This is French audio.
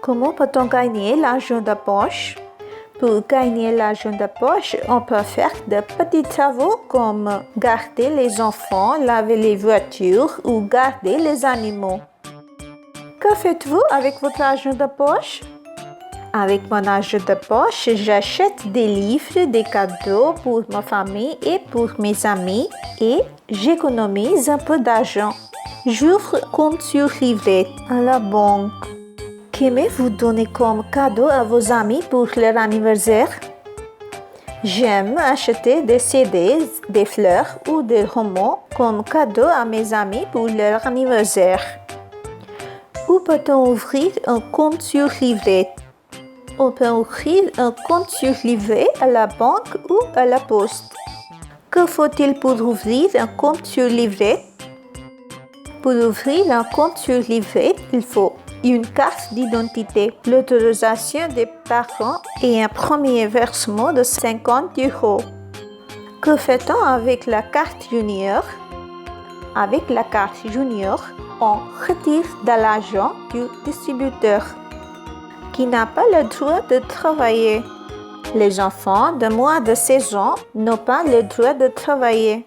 Comment peut-on gagner l'argent de poche? Pour gagner l'argent de poche, on peut faire de petits travaux comme garder les enfants, laver les voitures ou garder les animaux. Que faites-vous avec votre argent de poche? Avec mon argent de poche, j'achète des livres, des cadeaux pour ma famille et pour mes amis et j'économise un peu d'argent. J'ouvre un compte sur livret à la banque. Qu'aimez-vous donner comme cadeau à vos amis pour leur anniversaire? J'aime acheter des CD, des fleurs ou des romans comme cadeau à mes amis pour leur anniversaire. Où peut-on ouvrir un compte sur livret? On peut ouvrir un compte sur livret à la banque ou à la poste. Que faut-il pour ouvrir un compte sur livret? Pour ouvrir un compte sur livret, il faut une carte d'identité, l'autorisation des parents et un premier versement de 50 €. Que fait-on avec la carte junior? Avec la carte junior, on retire de l'argent du distributeur qui n'a pas le droit de travailler. Les enfants de moins de 16 ans n'ont pas le droit de travailler.